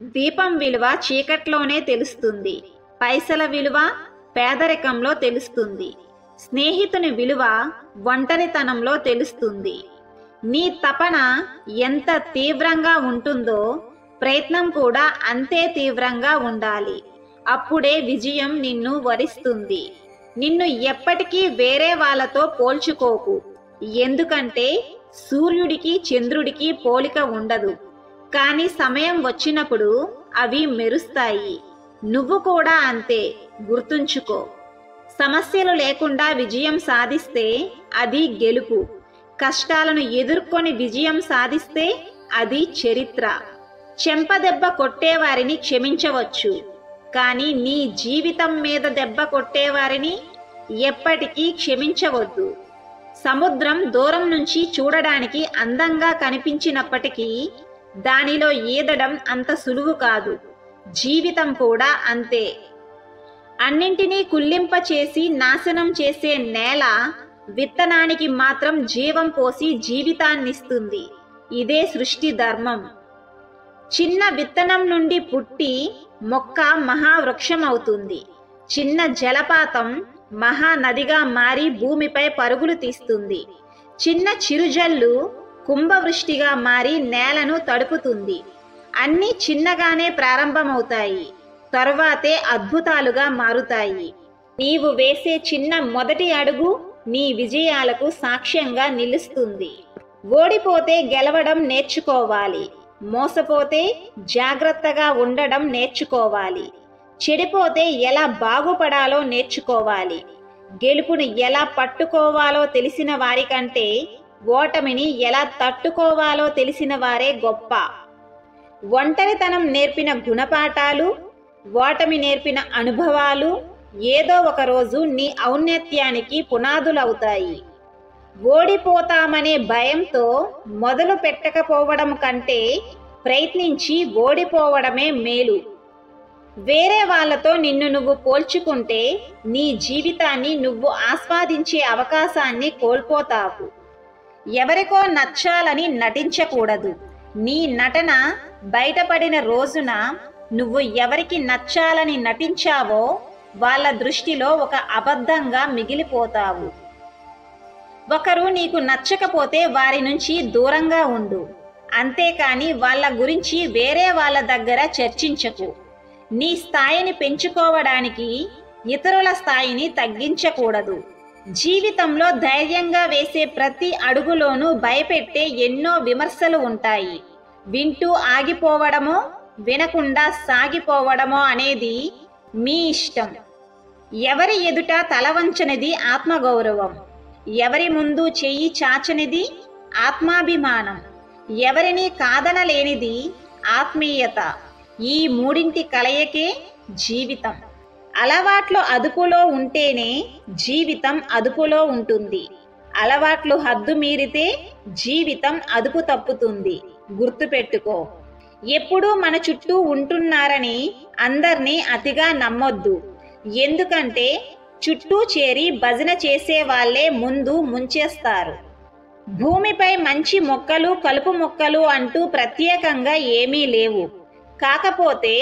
దీపం విలువ చీకట్లోనే తెలుస్తుంది. పైసల విలువ పేదరికంలో తెలుస్తుంది. స్నేహితుని విలువ ఒంటరితనంలో తెలుస్తుంది. నీ తపన ఎంత తీవ్రంగా ఉంటుందో ప్రయత్నం కూడా అంతే తీవ్రంగా ఉండాలి. అప్పుడే విజయం నిన్ను వరిస్తుంది. నిన్ను ఎప్పటికీ వేరే వాళ్ళతో పోల్చుకోకు. ఎందుకంటే సూర్యుడికి చంద్రుడికి పోలిక ఉండదు. కానీ సమయం వచ్చినప్పుడు అవి మెరుస్తాయి. నువ్వు కూడా అంతే, గుర్తుంచుకో. సమస్యలు లేకుండా విజయం సాధిస్తే అది గెలుపు. కష్టాలను ఎదుర్కొని విజయం సాధిస్తే అది చరిత్ర. చెంపదెబ్బ కొట్టేవారిని క్షమించవచ్చు, కానీ నీ జీవితం మీద దెబ్బ కొట్టేవారిని ఎప్పటికీ క్షమించవద్దు. సముద్రం దూరం నుంచి చూడడానికి అందంగా కనిపించినప్పటికీ దానిలో ఈదడం అంత సులువు కాదు. జీవితం కూడా అంతే. అన్నింటినీ కుళ్ళింప చేసి నాశనం చేసే నేల విత్తనానికి మాత్రం జీవం పోసి జీవితాన్నిస్తుంది. ఇదే సృష్టి ధర్మం. చిన్న విత్తనం నుండి పుట్టి మొక్క మహావృక్షం అవుతుంది. చిన్న జలపాతం మహానదిగా మారి భూమిపై పరుగులు తీస్తుంది. చిన్న చిరుజల్లు కుంభవృష్టిగా మారి నేలను తడుపుతుంది. అన్నీ చిన్నగానే ప్రారంభమవుతాయి, తరువాతే అద్భుతాలుగా మారుతాయి. నీవు వేసే చిన్న మొదటి అడుగు నీ విజయాలకు సాక్ష్యంగా నిలుస్తుంది. ఓడిపోతే గెలవడం నేర్చుకోవాలి. మోసపోతే జాగ్రత్తగా ఉండడం నేర్చుకోవాలి. చెడిపోతే ఎలా బాగుపడాలో నేర్చుకోవాలి. గెలుపుని ఎలా పట్టుకోవాలో తెలిసిన వారికంటే ఓటమిని ఎలా తట్టుకోవాలో తెలిసిన వారే గొప్ప. ఒంటరితనం నేర్పిన గుణపాఠాలు, ఓటమి నేర్పిన అనుభవాలు ఏదో ఒక రోజు నీ ఔన్నత్యానికి పునాదులవుతాయి. ఓడిపోతామనే భయంతో మొదలు పెట్టకపోవడం కంటే ప్రయత్నించి ఓడిపోవడమే మేలు. వేరే వాళ్ళతో నిన్ను నువ్వు పోల్చుకుంటే నీ జీవితాన్ని నువ్వు ఆస్వాదించే అవకాశాన్ని కోల్పోతావు. ఎవరికో నచ్చాలని నటించకూడదు. నీ నటన బయటపడిన రోజున నువ్వు ఎవరికి నచ్చాలని నటించావో వాళ్ళ దృష్టిలో ఒక అబద్ధంగా మిగిలిపోతావు. ఒకరు నీకు నచ్చకపోతే వారి నుంచి దూరంగా ఉండు. అంతేకాని వాళ్ళ గురించి వేరే వాళ్ళ దగ్గర చర్చించకు. నీ స్థాయిని పెంచుకోవడానికి ఇతరుల స్థాయిని తగ్గించకూడదు. జీవితంలో ధైర్యంగా వేసే ప్రతి అడుగులోనూ భయపెట్టే ఎన్నో విమర్శలు ఉంటాయి. వింటూ ఆగిపోవడమో వినకుండా సాగిపోవడమో అనేది మీ ఇష్టం. ఎవరి ఎదుట తలవంచనిది ఆత్మగౌరవం. ఎవరి ముందు చెయ్యి చాచనిది ఆత్మాభిమానం. ఎవరిని కాదనలేనిది ఆత్మీయత. ఈ మూడింటి కలయికే జీవితం. అలవాట్లు అదుపులో ఉంటేనే జీవితం అదుపులో ఉంటుంది. అలవాట్లు హద్దు మీరితే జీవితం అదుపు తప్పుతుంది. గుర్తుపెట్టుకో. ఎప్పుడూ మన చుట్టూ ఉంటున్నారని అందర్నీ అతిగా నమ్మొద్దు. ఎందుకంటే చుట్టూ చేరి భజన చేసే వాళ్ళే ముందు ముంచేస్తారు. భూమిపై మంచి మొక్కలు కలుపు మొక్కలు అంటూ ప్రత్యేకంగా ఏమీ లేవు. కాకపోతే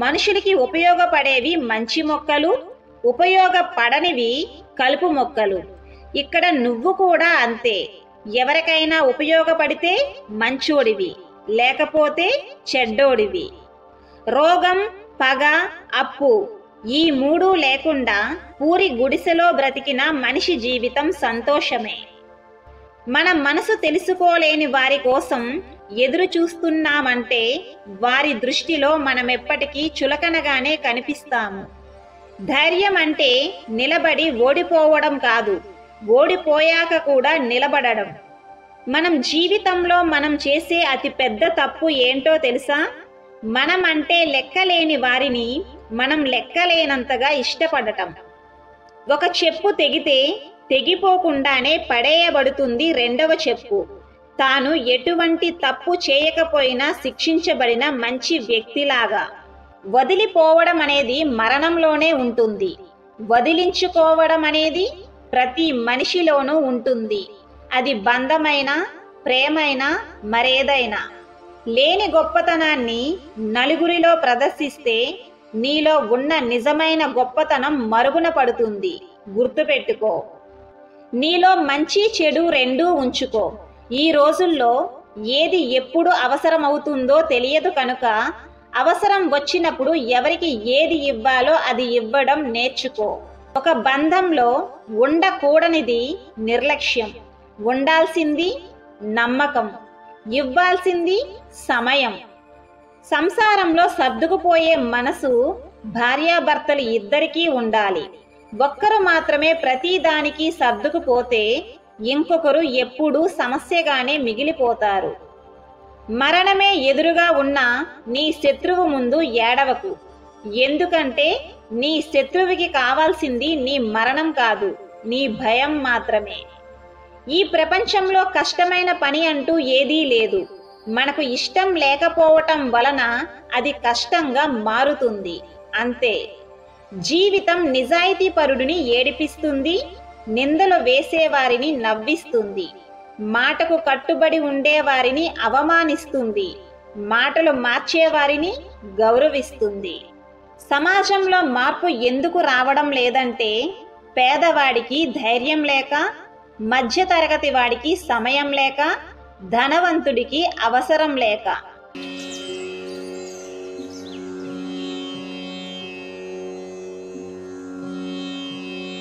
మనుషులకి ఉపయోగపడేవి మంచి మొక్కలు, ఉపయోగపడనివి కలుపు మొక్కలు. ఇక్కడ నువ్వు కూడా అంతే. ఎవరికైనా ఉపయోగపడితే మంచోడివి, లేకపోతే చెడ్డోడివి. రోగం, పగ, అప్పు ఈ మూడు లేకుండా పూరి గుడిసెలో బ్రతికిన మనిషి జీవితం సంతోషమే. మన మనసు తెలుసుకోలేని వారి కోసం ఎదురు చూస్తున్నామంటే వారి దృష్టిలో మనమెప్పటికీ చులకనగానే కనిపిస్తాము. ధైర్యం అంటే నిలబడి ఓడిపోవడం కాదు, ఓడిపోయాక కూడా నిలబడడం. మనం జీవితంలో మనం చేసే అతి పెద్ద తప్పు ఏంటో తెలుసా? మనం అంటే లెక్కలేని వారిని మనం లెక్కలేనంతగా ఇష్టపడటం. ఒక చెప్పు తెగితే తెగిపోకుండానే పడేయబడుతుంది రెండవ చెప్పు. తాను ఎటువంటి తప్పు చేయకపోయినా శిక్షించబడిన మంచి వ్యక్తిలాగా. వదిలిపోవడం అనేది మరణంలోనే ఉంటుంది. వదిలించుకోవడం అనేది ప్రతి మనిషిలోనూ ఉంటుంది. అది బంధమైనా, ప్రేమైనా, మరేదైనా. లేని గొప్పతనాన్ని నలుగురిలో ప్రదర్శిస్తే నీలో ఉన్న నిజమైన గొప్పతనం మరుగున పడుతుంది. గుర్తుపెట్టుకో. నీలో మంచి చెడు రెండూ ఉంచుకో. ఈ రోజుల్లో ఏది ఎప్పుడు అవసరమవుతుందో తెలియదు కనుక అవసరం వచ్చినప్పుడు ఎవరికి ఏది ఇవ్వాలో అది ఇవ్వడం నేర్చుకో. ఒక బంధంలో ఉండకూడనిది నిర్లక్ష్యం, ఉండాల్సింది నమ్మకం, ఇవ్వాల్సింది సమయం. సంసారంలో సర్దుకుపోయే మనసు భార్యాభర్తలు ఇద్దరికీ ఉండాలి. ఒక్కరు మాత్రమే ప్రతిదానికి సర్దుకుపోతే ఇంకొకరు ఎప్పుడూ సమస్యగానే మిగిలిపోతారు. మరణమే ఎదురుగా ఉన్న నీ శత్రువు ముందు ఏడవకు. ఎందుకంటే నీ శత్రువుకి కావాల్సింది నీ మరణం కాదు, నీ భయం మాత్రమే. ఈ ప్రపంచంలో కష్టమైన పని అంటూ ఏదీ లేదు. మనకు ఇష్టం లేకపోవటం వలన అది కష్టంగా మారుతుంది, అంతే. జీవితం నిజాయితీపరుడిని ఏడిపిస్తుంది, నిందలు వేసేవారిని నవ్విస్తుంది, మాటకు కట్టుబడి ఉండేవారిని అవమానిస్తుంది, మాటలు మార్చేవారిని గౌరవిస్తుంది. సమాజంలో మార్పు ఎందుకు రావడం లేదంటే పేదవాడికి ధైర్యం లేక, మధ్యతరగతి వాడికి సమయం లేక, ధనవంతుడికి అవసరం లేక.